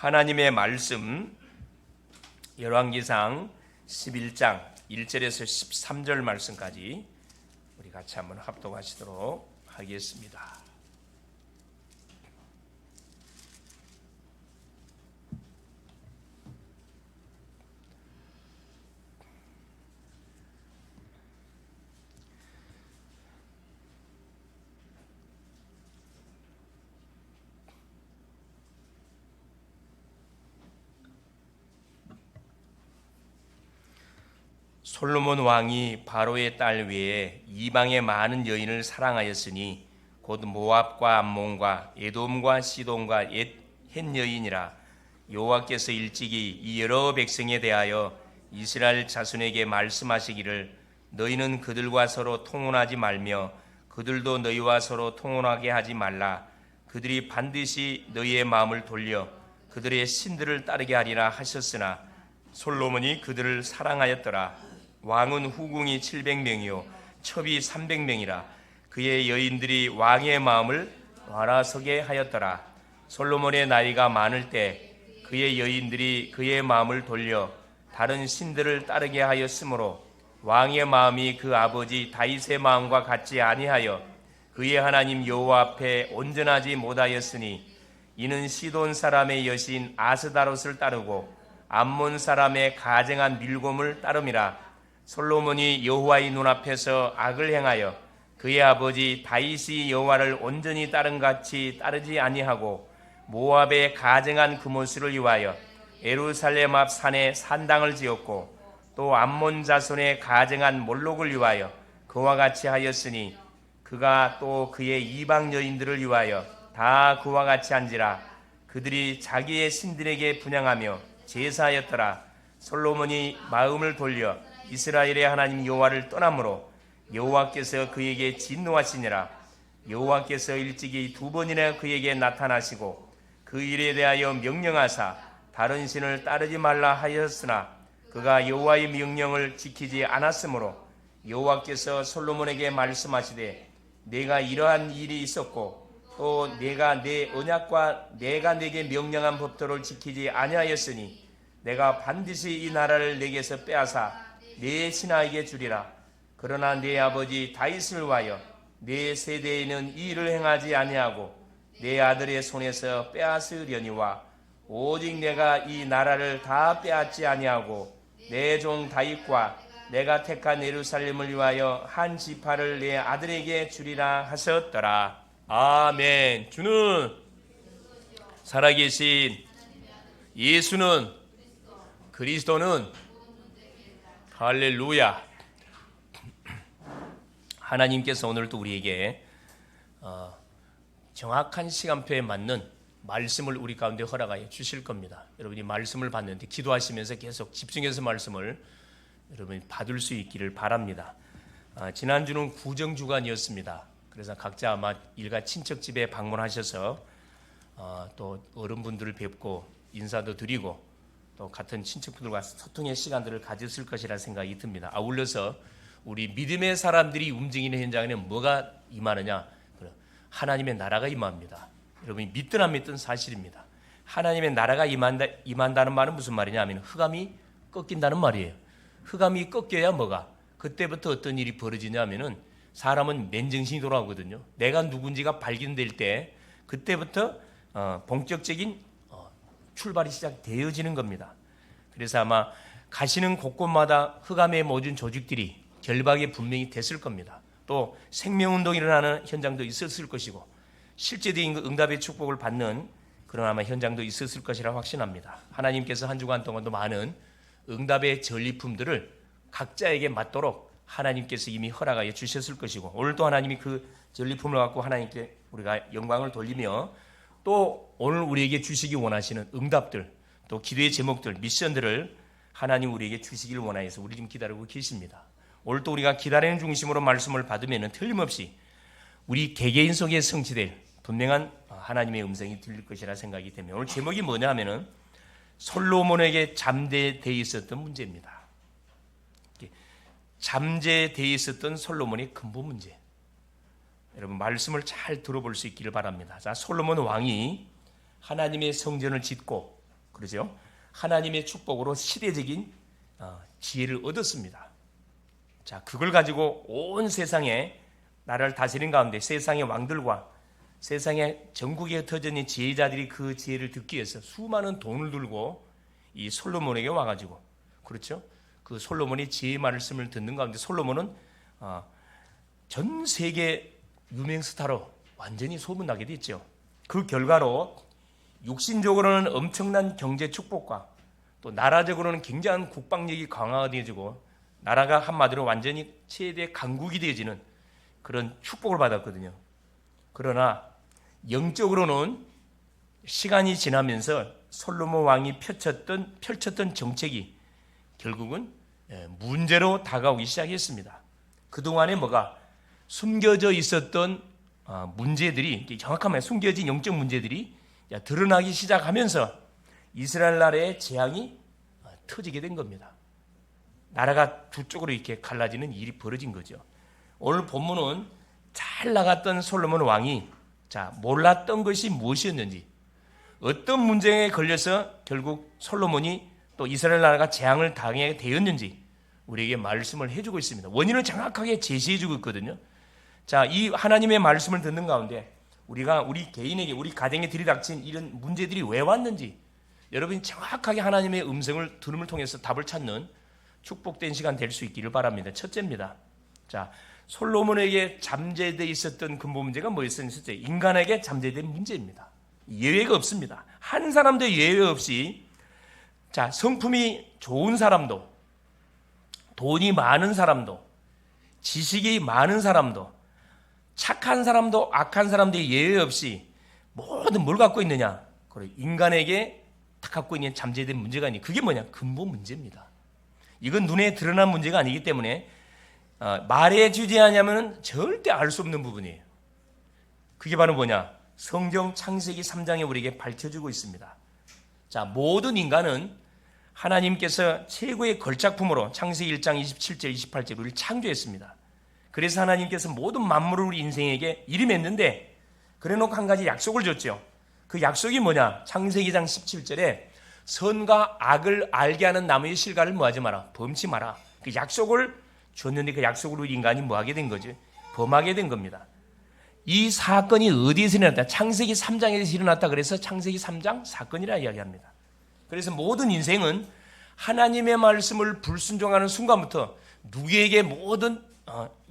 하나님의 말씀 열왕기상 11장 1절에서 13절 말씀까지 우리 같이 한번 합독하시도록 하겠습니다. 솔로몬 왕이 바로의 딸 외에 이방의 많은 여인을 사랑하였으니 곧 모압과 암몬과 에돔과 시돈과 헷 여인이라. 여호와께서 일찍이 이 여러 백성에 대하여 이스라엘 자손에게 말씀하시기를 너희는 그들과 서로 통혼하지 말며 그들도 너희와 서로 통혼하게 하지 말라. 그들이 반드시 너희의 마음을 돌려 그들의 신들을 따르게 하리라 하셨으나 솔로몬이 그들을 사랑하였더라. 왕은 후궁이 700명이요 첩이 300명이라. 그의 여인들이 왕의 마음을 알아서게 하였더라. 솔로몬의 나이가 많을 때 그의 여인들이 그의 마음을 돌려 다른 신들을 따르게 하였으므로 왕의 마음이 그 아버지 다윗의 마음과 같지 아니하여 그의 하나님 여호와 앞에 온전하지 못하였으니 이는 시돈 사람의 여신 아스다롯을 따르고 암몬 사람의 가증한 밀곰을 따름이라. 솔로몬이 여호와의 눈앞에서 악을 행하여 그의 아버지 다윗이 여호와를 온전히 따른 같이 따르지 아니하고 모압의 가증한 그모스를 위하여 예루살렘 앞 산에 산당을 지었고 또 암몬 자손의 가증한 몰록을 위하여 그와 같이 하였으니 그가 또 그의 이방 여인들을 위하여 다 그와 같이 한지라. 그들이 자기의 신들에게 분향하며 제사하였더라. 솔로몬이 마음을 돌려 이스라엘의 하나님 여호와를 떠나므로 여호와께서 그에게 진노하시니라. 여호와께서 일찍이 2번이나 그에게 나타나시고 그 일에 대하여 명령하사 다른 신을 따르지 말라 하였으나 그가 여호와의 명령을 지키지 않았으므로 여호와께서 솔로몬에게 말씀하시되 내가 이러한 일이 있었고 또 내가 내 언약과 내가 내게 명령한 법도를 지키지 아니하였으니 내가 반드시 이 나라를 내게서 빼앗아 내 신하에게 주리라. 그러나 내 아버지 다윗을 위하여 내 세대에는 이 일을 행하지 아니하고 내 아들의 손에서 빼앗으려니와 오직 내가 이 나라를 다 빼앗지 아니하고 내 종 다윗과 내가 택한 예루살렘을 위하여 한 지파를 내 아들에게 주리라 하셨더라. 아멘. 주는 살아계신 예수는 그리스도는 할렐루야. 하나님께서 오늘도 우리에게 정확한 시간표에 맞는 말씀을 우리 가운데 허락하여 주실 겁니다. 여러분이 말씀을 받는데 기도하시면서 계속 집중해서 말씀을 여러분이 받을 수 있기를 바랍니다. 지난주는 구정주간이었습니다. 그래서 각자 아마 일가 친척집에 방문하셔서 또 어른분들을 뵙고 인사도 드리고 또 같은 친척분들과 소통의 시간들을 가졌을 것이라 생각이 듭니다. 아울러서 우리 믿음의 사람들이 움직이는 현장에는 뭐가 임하느냐? 하나님의 나라가 임합니다. 여러분이 믿든 안 믿든 사실입니다. 하나님의 나라가 임한다는 말은 무슨 말이냐 하면 흑암이 꺾인다는 말이에요. 흑암이 꺾여야 뭐가? 그때부터 어떤 일이 벌어지냐 하면은 사람은 맨정신이 돌아오거든요. 내가 누군지가 발견될 때 그때부터 본격적인 출발이 시작되어지는 겁니다. 그래서 아마 가시는 곳곳마다 흑암에 모든 조직들이 결박에 분명히 됐을 겁니다. 또 생명운동이 일어나는 현장도 있었을 것이고 실제적인 응답의 축복을 받는 그런 아마 현장도 있었을 것이라 확신합니다. 하나님께서 한 주간 동안도 많은 응답의 전리품들을 각자에게 맞도록 하나님께서 이미 허락하여 주셨을 것이고 오늘도 하나님이 그 전리품을 갖고 하나님께 우리가 영광을 돌리며 또 오늘 우리에게 주시기 원하시는 응답들 또 기도의 제목들 미션들을 하나님 우리에게 주시길 원하여서 우리 지금 기다리고 계십니다. 오늘 또 우리가 기다리는 중심으로 말씀을 받으면 틀림없이 우리 개개인 속에 성취될 분명한 하나님의 음성이 들릴 것이라 생각이 됩니다. 오늘 제목이 뭐냐 하면은 솔로몬에게 잠재되어 있었던 문제입니다. 잠재되어 있었던 솔로몬의 근본 문제. 여러분 말씀을 잘 들어볼 수 있기를 바랍니다. 자, 솔로몬 왕이 하나님의 성전을 짓고 그러죠? 하나님의 축복으로 시대적인 지혜를 얻었습니다. 자, 그걸 가지고 온 세상에 나라를 다스린 가운데 세상의 왕들과 세상의 전국에 흩어져 있는 지혜자들이 그 지혜를 듣기 위해서 수많은 돈을 들고 이 솔로몬에게 와가지고, 그렇죠? 그 솔로몬이 지혜의 말씀을 듣는 가운데 솔로몬은 전 세계 유명 스타로 완전히 소문나게 됐죠. 그 결과로 육신적으로는 엄청난 경제 축복과 또 나라적으로는 굉장한 국방력이 강화가 되어지고 나라가 한마디로 완전히 최대 강국이 되어지는 그런 축복을 받았거든요. 그러나 영적으로는 시간이 지나면서 솔로몬 왕이 펼쳤던 정책이 결국은 문제로 다가오기 시작했습니다. 그동안에 뭐가 숨겨져 있었던 문제들이, 정확하면 숨겨진 영적 문제들이 드러나기 시작하면서 이스라엘 나라의 재앙이 터지게 된 겁니다. 나라가 두 쪽으로 이렇게 갈라지는 일이 벌어진 거죠. 오늘 본문은 잘 나갔던 솔로몬 왕이 몰랐던 것이 무엇이었는지, 어떤 문제에 걸려서 결국 솔로몬이 또 이스라엘 나라가 재앙을 당하게 되었는지 우리에게 말씀을 해주고 있습니다. 원인을 정확하게 제시해주고 있거든요. 자, 이 하나님의 말씀을 듣는 가운데 우리가 우리 개인에게, 우리 가정에 들이닥친 이런 문제들이 왜 왔는지 여러분이 정확하게 하나님의 음성을 들음을 통해서 답을 찾는 축복된 시간 될 수 있기를 바랍니다. 첫째입니다. 자, 솔로몬에게 잠재되어 있었던 근본 문제가 뭐였었는지, 첫째, 인간에게 잠재된 문제입니다. 예외가 없습니다. 한 사람도 예외 없이, 자, 성품이 좋은 사람도, 돈이 많은 사람도, 지식이 많은 사람도, 착한 사람도, 악한 사람도 예외 없이 모든 뭘 갖고 있느냐? 그래, 인간에게 다 갖고 있는 잠재된 문제가 아니, 그게 뭐냐? 근본 문제입니다. 이건 눈에 드러난 문제가 아니기 때문에 말에 주제하냐면 절대 알 수 없는 부분이에요. 그게 바로 뭐냐? 성경 창세기 3장에 우리에게 밝혀주고 있습니다. 자, 모든 인간은 하나님께서 최고의 걸작품으로 창세기 1장 27절 28절 우리를 창조했습니다. 그래서 하나님께서 모든 만물을 우리 인생에게 이름했는데 그래놓고 한 가지 약속을 줬죠. 그 약속이 뭐냐? 창세기 2장 17절에 선과 악을 알게 하는 나무의 실과를 뭐하지 마라? 범치 마라. 그 약속을 줬는데 그 약속으로 인간이 뭐하게 된 거죠? 범하게 된 겁니다. 이 사건이 어디에서 일어났다? 창세기 3장에서 일어났다. 그래서 창세기 3장 사건이라 이야기합니다. 그래서 모든 인생은 하나님의 말씀을 불순종하는 순간부터 누구에게 모든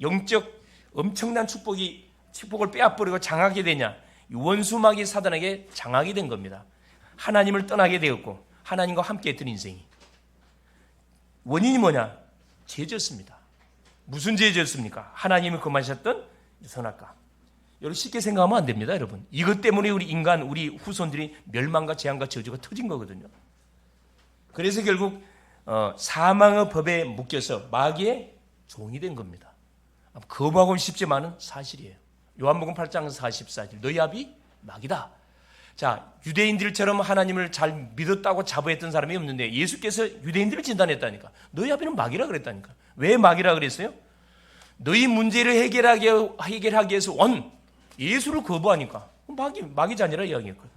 영적 엄청난 축복을 빼앗버리고 장하게 되냐? 원수마귀 사단에게 장하게 된 겁니다. 하나님을 떠나게 되었고 하나님과 함께 했던 인생이. 원인이 뭐냐? 죄졌습니다. 무슨 죄졌습니까? 하나님이 금하셨던 선악과. 여러분 쉽게 생각하면 안 됩니다, 여러분. 이것 때문에 우리 인간, 우리 후손들이 멸망과 재앙과 저주가 터진 거거든요. 그래서 결국 사망의 법에 묶여서 마귀의 종이 된 겁니다. 거부하고는 쉽지만은 사실이에요. 요한복음 8장 44절 너희 아비 마귀다. 자, 유대인들처럼 하나님을 잘 믿었다고 자부했던 사람이 없는데 예수께서 유대인들을 진단했다니까. 너희 아비는 마귀라 그랬다니까. 왜 마귀라 그랬어요? 너희 문제를 해결하기 위해서 온 예수를 거부하니까 마귀 자녀라 이야기했거든요.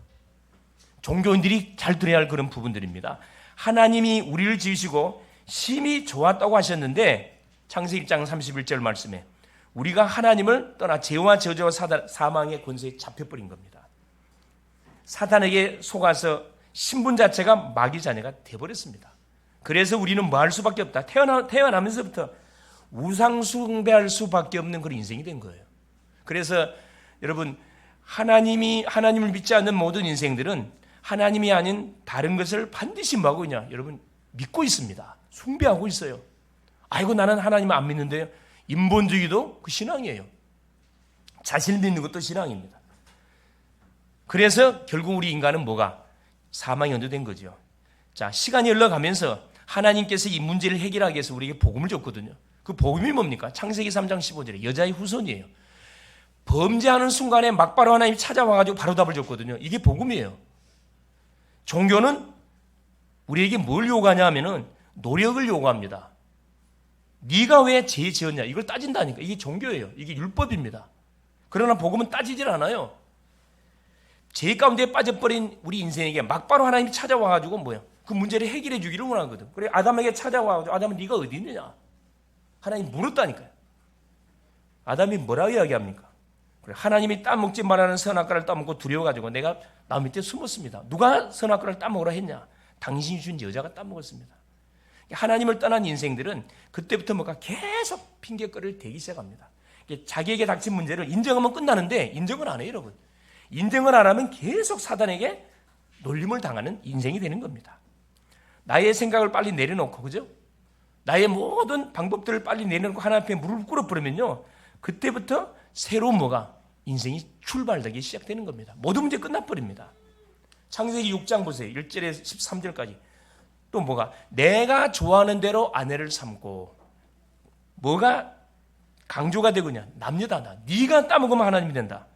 종교인들이 잘 들어야 할 그런 부분들입니다. 하나님이 우리를 지으시고 심히 좋았다고 하셨는데 창세기 1장 31절 말씀에 우리가 하나님을 떠나 죄와 저주와 사망의 권세에 잡혀버린 겁니다. 사탄에게 속아서 신분 자체가 마귀 자녀가 되어버렸습니다. 그래서 우리는 뭐 할 수밖에 없다. 태어나면서부터 우상 숭배할 수밖에 없는 그런 인생이 된 거예요. 그래서 여러분 하나님을 믿지 않는 모든 인생들은 하나님이 아닌 다른 것을 반드시 뭐 하고 있냐? 여러분 믿고 있습니다. 숭배하고 있어요. 아이고 나는 하나님을 안 믿는데요. 인본주의도 그 신앙이에요. 자신을 믿는 것도 신앙입니다. 그래서 결국 우리 인간은 뭐가? 사망에 연도된 거죠. 자, 시간이 흘러가면서 하나님께서 이 문제를 해결하기 위해서 우리에게 복음을 줬거든요. 그 복음이 뭡니까? 창세기 3장 15절에 여자의 후손이에요. 범죄하는 순간에 막바로 하나님이 찾아와가지고 바로 답을 줬거든요. 이게 복음이에요. 종교는 우리에게 뭘 요구하냐 하면은 노력을 요구합니다. 네가 왜 죄 지었냐 이걸 따진다니까. 이게 종교예요. 이게 율법입니다. 그러나 복음은 따지질 않아요. 죄 가운데 빠져버린 우리 인생에게 막바로 하나님이 찾아와가지고 뭐야? 그 문제를 해결해 주기를 원하거든. 그래 아담에게 찾아와가지고 아담은 네가 어디 있느냐? 하나님 물었다니까요. 아담이 뭐라고 이야기합니까? 그래 하나님이 따먹지 말라는 선악과를 따먹고 두려워가지고 내가 남 밑에 숨었습니다. 누가 선악과를 따먹으라 했냐? 당신이 준 여자가 따먹었습니다. 하나님을 떠난 인생들은 그때부터 뭐가 계속 핑계거리를 대기 시작합니다. 자기에게 닥친 문제를 인정하면 끝나는데 인정을 안 해요, 여러분. 인정을 안 하면 계속 사단에게 놀림을 당하는 인생이 되는 겁니다. 나의 생각을 빨리 내려놓고, 그죠? 나의 모든 방법들을 빨리 내려놓고 하나님 앞에 무릎을 꿇어버리면요, 그때부터 새로운 뭐가 인생이 출발되기 시작되는 겁니다. 모든 문제 끝나버립니다. 창세기 6장 보세요. 1절에 13절까지. 또 뭐가? 내가 좋아하는 대로 아내를 삼고, 뭐가 강조가 되고냐? 남녀다. 네가 따먹으면 하나님이 된다.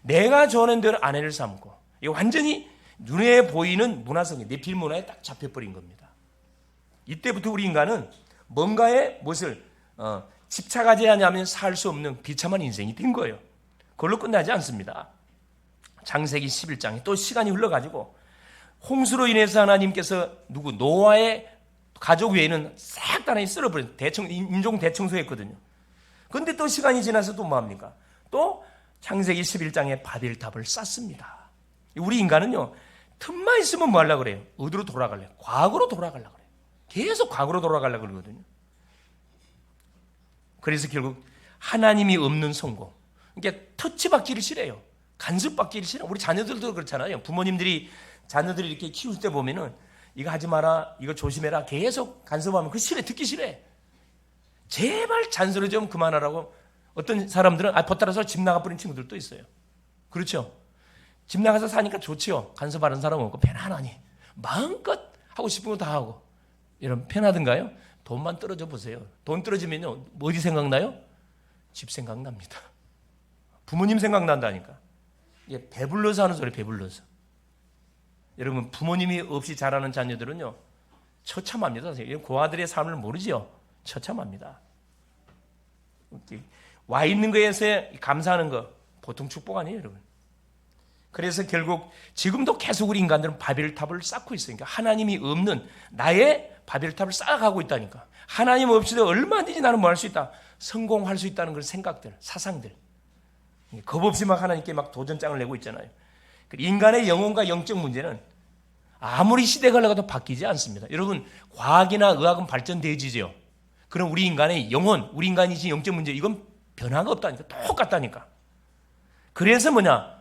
내가 좋아하는 대로 아내를 삼고. 이거 완전히 눈에 보이는 문화성이 네필 문화에 딱 잡혀버린 겁니다. 이때부터 우리 인간은 뭔가에 무엇을 집착하지 않으면 살 수 없는 비참한 인생이 된 거예요. 그걸로 끝나지 않습니다. 창세기 11장에 또 시간이 흘러가지고 홍수로 인해서 하나님께서 노아의 가족 외에는 싹 다 쓸어버린 인종 대청소했거든요. 그런데 또 시간이 지나서 또 뭐합니까? 또 창세기 11장에 바벨탑을 쌓습니다. 우리 인간은요, 틈만 있으면 뭐 하려고 그래요? 어디로 돌아가려고? 과거로 돌아가려고 그래요. 계속 과거로 돌아가려고 그러거든요. 그래서 결국 하나님이 없는 성공. 그러니까 터치받기를 싫어해요. 간섭받기를 싫어요. 우리 자녀들도 그렇잖아요. 부모님들이 자녀들이 이렇게 키울 때 보면은 이거 하지 마라, 이거 조심해라 계속 간섭하면 그 싫어해. 듣기 싫어해. 제발 잔소리 좀 그만하라고. 어떤 사람들은 버따라서 집 나가버린 친구들도 있어요. 그렇죠? 집 나가서 사니까 좋지요. 간섭하는 사람 없고 편안하니 마음껏 하고 싶은 거 다 하고. 여러분 편하던가요? 돈만 떨어져 보세요. 돈 떨어지면요 어디 생각나요? 집 생각납니다. 부모님 생각난다니까. 이게 배불러서 하는 소리. 배불러서. 여러분 부모님이 없이 자라는 자녀들은요 처참합니다. 고아들의 삶을 모르지요. 처참합니다. 와 있는 거에서 감사하는 거 보통 축복 아니에요, 여러분. 그래서 결국 지금도 계속 우리 인간들은 바벨탑을 쌓고 있어요. 그러니까 하나님이 없는 나의 바벨탑을 쌓아가고 있다니까. 하나님 없이도 얼마든지 나는 뭐 할 수 있다. 성공할 수 있다는 그런 생각들, 사상들. 겁 없이 막 하나님께 막 도전장을 내고 있잖아요. 인간의 영혼과 영적 문제는 아무리 시대가 흘러가도 바뀌지 않습니다. 여러분 과학이나 의학은 발전되어지죠. 그럼 우리 인간의 영혼, 우리 인간이 지금 영적 문제 이건 변화가 없다니까. 똑같다니까. 그래서 뭐냐?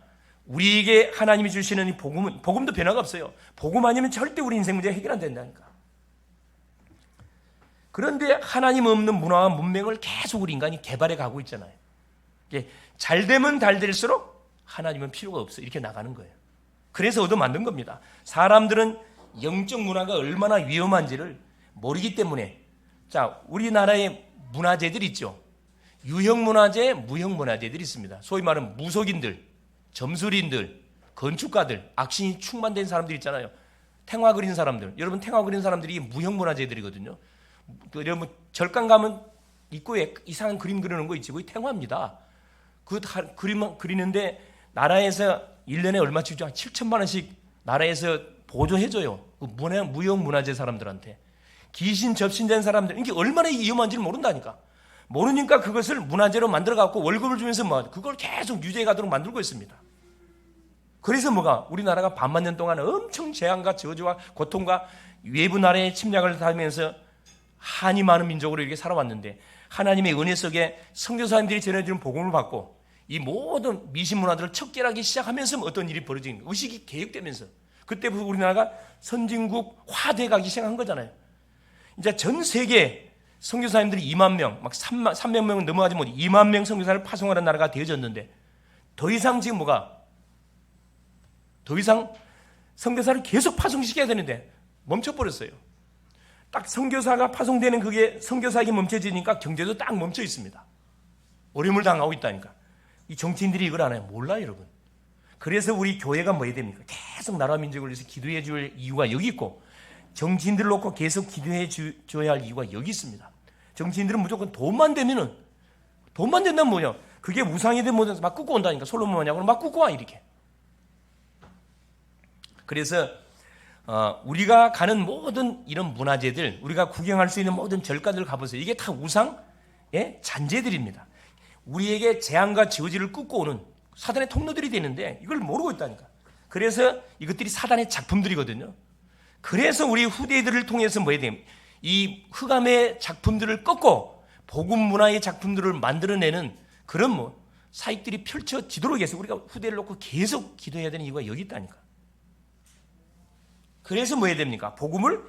우리에게 하나님이 주시는 이 복음도 변화가 없어요. 복음 아니면 절대 우리 인생 문제 해결 안 된다니까. 그런데 하나님 없는 문화와 문명을 계속 우리 인간이 개발해 가고 있잖아요. 잘 되면 잘 될수록 하나님은 필요가 없어. 이렇게 나가는 거예요. 그래서 얻어 만든 겁니다. 사람들은 영적 문화가 얼마나 위험한지를 모르기 때문에. 자, 우리나라의 문화재들 있죠. 유형 문화재, 무형 문화재들이 있습니다. 소위 말하는 무속인들, 점술인들, 건축가들, 악신이 충만된 사람들 있잖아요. 탱화 그린 사람들. 여러분 탱화 그린 사람들이 무형 문화재들이거든요. 여러분 절간 가면 입구에 이상한 그림 그리는 거 있지. 그게 탱화입니다. 그 그림 그리는데 나라에서 1년에 얼마 주죠? 7천만 원씩 나라에서 보조해줘요. 그 무형 문화재 사람들한테. 귀신 접신된 사람들, 이게 얼마나 위험한지를 모른다니까. 모르니까 그것을 문화재로 만들어갖고 월급을 주면서 그걸 계속 유지해 가도록 만들고 있습니다. 그래서 우리나라가 반만 년 동안 엄청 재앙과 저주와 고통과 외부 나라의 침략을 당하면서 한이 많은 민족으로 이렇게 살아왔는데 하나님의 은혜 속에 선교사님들이 전해주는 복음을 받고 이 모든 미신 문화들을 척결하기 시작하면서 어떤 일이 벌어진 거예요. 의식이 개혁되면서 그때부터 우리나라가 선진국화돼 가기 시작한 거잖아요. 이제 전 세계 선교사님들이 2만 명, 막 3만 명은 넘어가지 못해 2만 명 선교사를 파송하는 나라가 되어졌는데 더 이상 지금 더 이상 선교사를 계속 파송시켜야 되는데 멈춰버렸어요. 딱 선교사가 파송되는 그게 선교사에게 멈춰지니까 경제도 딱 멈춰 있습니다. 어려움을 당하고 있다니까. 이 정치인들이 이걸 안 해요. 몰라요, 여러분. 그래서 우리 교회가 뭐 해야 됩니까? 계속 나라 민족을 위해서 기도해 줄 이유가 여기 있고 정치인들을 놓고 계속 기도해 줘야 할 이유가 여기 있습니다. 정치인들은 무조건 돈만 된다면 뭐냐? 그게 우상이든 뭐든 막 끄고 온다니까. 솔로몬 뭐냐고 막 끄고 와 이렇게. 그래서 우리가 가는 모든 이런 문화재들, 우리가 구경할 수 있는 모든 절가들 가보세요. 이게 다 우상의 잔재들입니다. 우리에게 재앙과 저주를 끊고 오는 사단의 통로들이 되는데 이걸 모르고 있다니까. 그래서 이것들이 사단의 작품들이거든요. 그래서 우리 후대들을 통해서 뭐 해야 돼요? 이 흑암의 작품들을 꺾고 복음 문화의 작품들을 만들어내는 그런 뭐 사역들이 펼쳐지도록 해서 우리가 후대를 놓고 계속 기도해야 되는 이유가 여기 있다니까. 그래서 뭐 해야 됩니까? 복음을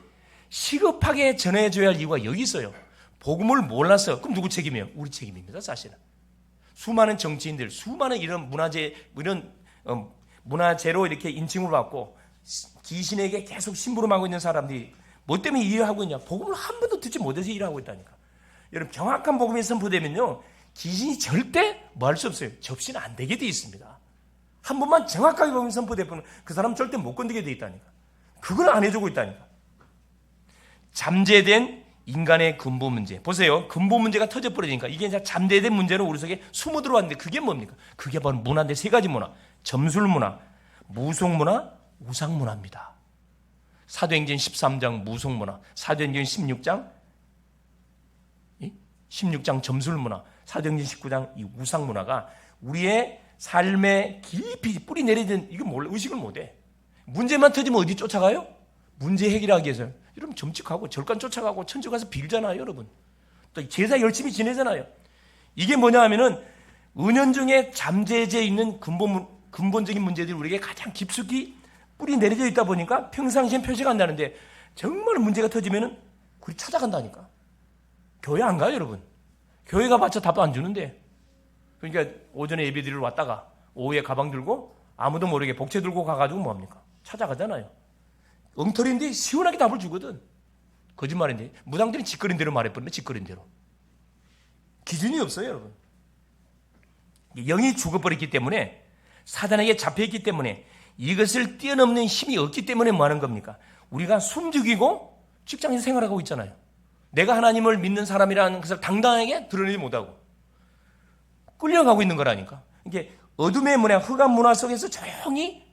시급하게 전해줘야 할 이유가 여기 있어요. 복음을 몰라서 그럼 누구 책임이에요? 우리 책임입니다. 사실은 수많은 정치인들, 수많은 이런 문화재, 이런 문화재로 이렇게 인칭을 받고 귀신에게 계속 심부름하고 있는 사람들이 뭐 때문에 일하고 있냐? 복음을 한 번도 듣지 못해서 일하고 있다니까. 여러분, 정확한 복음이 선포되면요, 귀신이 절대 뭐 할 수 없어요. 접시는 안 되게 돼 있습니다. 한 번만 정확하게 복음이 선포되면 그 사람 절대 못 건드게 돼 있다니까. 그걸 안 해주고 있다니까. 잠재된 인간의 근본 문제. 보세요. 근본 문제가 터져버리니까 이게 이제 잠재된 문제로 우리 속에 숨어 들어왔는데 그게 뭡니까? 그게 바로 문화인데 세 가지 문화. 점술 문화, 무속 문화, 우상 문화입니다. 사도행전 13장 무속 문화, 사도행전 16장 점술 문화, 사도행전 19장 이 우상 문화가 우리의 삶에 깊이 뿌리 내리는 이거 몰라, 의식을 못해. 문제만 터지면 어디 쫓아가요? 문제 해결하기 위해서. 여러분 점찍하고 절간 쫓아가고 천주 가서 빌잖아요, 여러분. 또 제사 열심히 지내잖아요. 이게 뭐냐 하면은 은연중에 잠재져 있는 근본적인 문제들이 우리에게 가장 깊숙이 뿌리 내려져 있다 보니까 평상시엔 표시가 안 나는데 정말 문제가 터지면은 그리 찾아간다니까. 교회 안 가요, 여러분. 교회 가봤자 답도 안 주는데. 그러니까 오전에 예배드리러 왔다가 오후에 가방 들고 아무도 모르게 복채 들고 가가지고 뭐합니까? 찾아가잖아요. 엉터리인데 시원하게 답을 주거든. 거짓말인데 무당들이 짓거린 대로 말해버리네. 짓거린 대로. 기준이 없어요, 여러분. 영이 죽어버렸기 때문에, 사단에게 잡혀있기 때문에, 이것을 뛰어넘는 힘이 없기 때문에 뭐 하는 겁니까? 우리가 숨죽이고 직장에서 생활하고 있잖아요. 내가 하나님을 믿는 사람이라는 것을 당당하게 드러내지 못하고 끌려가고 있는 거라니까. 이게 어둠의 문화, 흑암 문화 속에서 조용히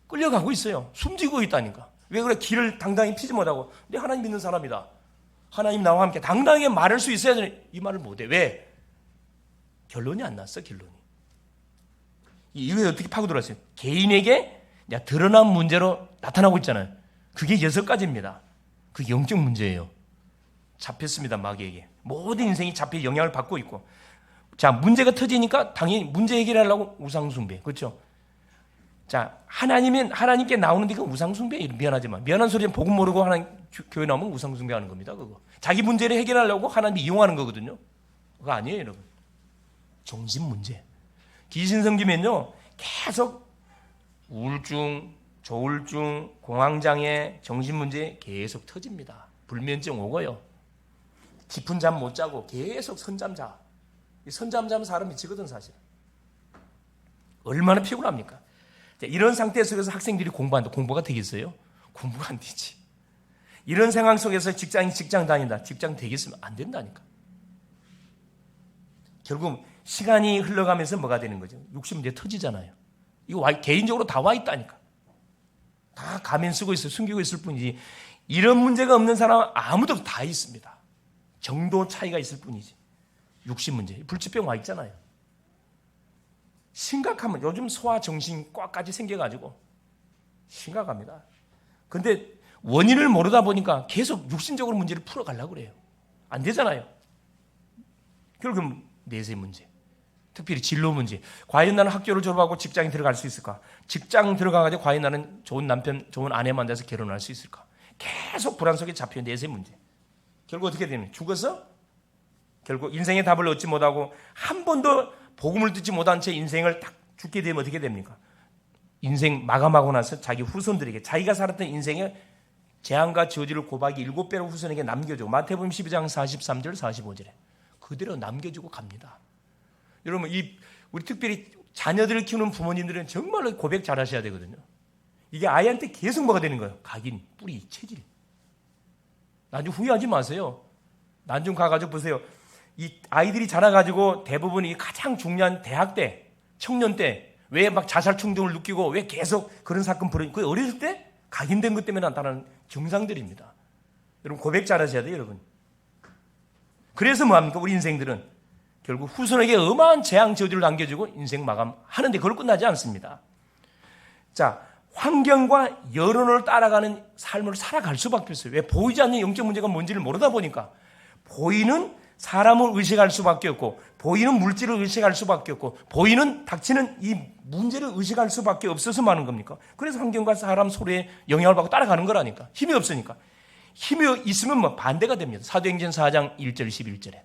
끌려가고 있어요. 숨지고 있다니까. 왜 그래? 길을 당당히 피지 못하고 내 하나님 믿는 사람이다. 하나님 나와 함께 당당하게 말할 수 있어야 되는 이 말을 못해. 왜? 결론이 안 났어. 결론이. 이게 어떻게 파고들었어요? 개인에게 드러난 문제로 나타나고 있잖아요. 그게 6가지입니다. 그게 영적 문제예요. 잡혔습니다. 마귀에게. 모든 인생이 잡혀 영향을 받고 있고. 자, 문제가 터지니까 당연히 문제 해결하려고 우상숭배. 그렇죠? 자, 하나님께 나오는데 그건 우상숭배. 미안하지만. 미안한 소리는 복음 모르고 하나님 교회 나오면 우상숭배 하는 겁니다. 그거. 자기 문제를 해결하려고 하나님이 이용하는 거거든요. 그거 아니에요, 여러분. 정신 문제. 귀신 섬기면요, 계속 우울증, 조울증, 공황장애, 정신문제 계속 터집니다. 불면증 오고요. 깊은 잠 못 자고 계속 선잠 자. 이 선잠 자면 사람 미치거든, 사실. 얼마나 피곤합니까? 이런 상태 속에서 학생들이 공부한다. 공부가 되겠어요? 공부가 안 되지. 이런 상황 속에서 직장 다닌다. 직장 되겠으면 안 된다니까. 결국 시간이 흘러가면서 뭐가 되는 거죠? 욕심문제 터지잖아요. 이거 개인적으로 다 와 있다니까. 다 가면 쓰고 있어, 숨기고 있을 뿐이지. 이런 문제가 없는 사람은 아무도 다 있습니다. 정도 차이가 있을 뿐이지. 육신 문제, 불치병 와 있잖아요. 심각하면 요즘 소아정신과까지 생겨가지고 심각합니다. 근데 원인을 모르다 보니까 계속 육신적으로 문제를 풀어가려고 그래요. 안 되잖아요. 결국은 내세 문제. 특별히 진로 문제. 과연 나는 학교를 졸업하고 직장에 들어갈 수 있을까? 직장 들어가가지고 과연 나는 좋은 남편, 좋은 아내 만나서 결혼할 수 있을까? 계속 불안 속에 잡혀 내세 문제. 결국 어떻게 되는? 죽어서 결국 인생의 답을 얻지 못하고 한 번도 복음을 듣지 못한 채 인생을 딱 죽게 되면 어떻게 됩니까? 인생 마감하고 나서 자기 후손들에게 자기가 살았던 인생의 재앙과 저주를 고박이 7배로 후손에게 남겨주고 마태복음 12장 43절 45절에 그대로 남겨주고 갑니다. 여러분, 우리 특별히 자녀들을 키우는 부모님들은 정말로 고백 잘 하셔야 되거든요. 이게 아이한테 계속 뭐가 되는 거예요? 각인, 뿌리, 체질. 나중에 후회하지 마세요. 나중에 가가지고 보세요. 이 아이들이 자라가지고 대부분 이 가장 중요한 대학 때, 청년 때 왜 막 자살 충동을 느끼고 왜 계속 그런 사건 벌어지고, 그 어렸을 때 각인된 것 때문에 나타나는 증상들입니다. 여러분 고백 잘하셔야 돼요, 여러분. 그래서 뭐합니까? 우리 인생들은 결국 후손에게 어마어마한 재앙 저주를 남겨주고 인생 마감하는데 그걸 끝나지 않습니다. 자, 환경과 여론을 따라가는 삶을 살아갈 수밖에 없어요. 왜? 보이지 않는 영적 문제가 뭔지를 모르다 보니까 보이는 사람을 의식할 수밖에 없고, 보이는 물질을 의식할 수밖에 없고, 보이는 닥치는 이 문제를 의식할 수밖에 없어서 많은 겁니까? 그래서 환경과 사람 소리에 영향을 받고 따라가는 거라니까. 힘이 없으니까. 힘이 있으면 뭐 반대가 됩니다. 사도행전 4장 1절 11절에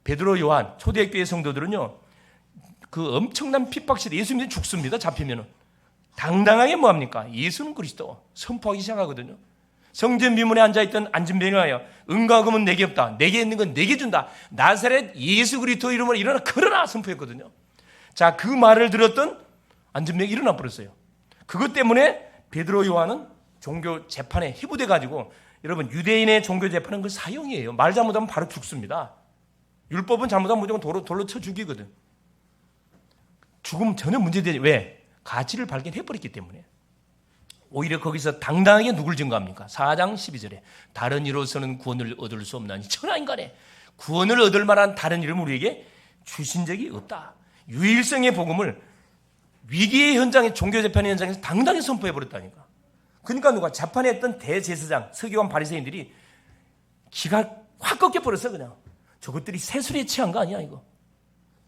베드로 요한 초대교회 성도들은요, 그 엄청난 핍박 시대 예수 믿으면 죽습니다. 잡히면은 당당하게 뭐합니까? 예수는 그리스도 선포하기 시작하거든요. 성전 미문에 앉아있던 안진뱅이가 하여 은과 금은 내게 없다. 내게 있는 건 내게 준다. 나사렛 예수 그리스도 이름으로 일어나 걸어라 선포했거든요. 자, 그 말을 들었던 안진뱅이 일어나 버렸어요. 그것 때문에 베드로 요한은 종교 재판에 해부돼 가지고, 여러분 유대인의 종교 재판은 그 사형이에요. 말 잘못하면 바로 죽습니다. 율법은 잘못하면 무조건 돌로 쳐 죽이거든. 죽으면 전혀 문제되지. 왜? 가치를 발견해버렸기 때문에. 오히려 거기서 당당하게 누굴 증거합니까? 4장 12절에 다른 이로서는 구원을 얻을 수 없나니 천하인간에 구원을 얻을 만한 다른 이름을 우리에게 주신 적이 없다. 유일성의 복음을 위기의 현장에, 종교재판의 현장에서 당당히 선포해버렸다니까. 그러니까 누가 재판했던 대제사장, 서기관, 바리새인들이 기가 확 꺾여버렸어. 그냥 저것들이 세술에 취한 거 아니야 이거.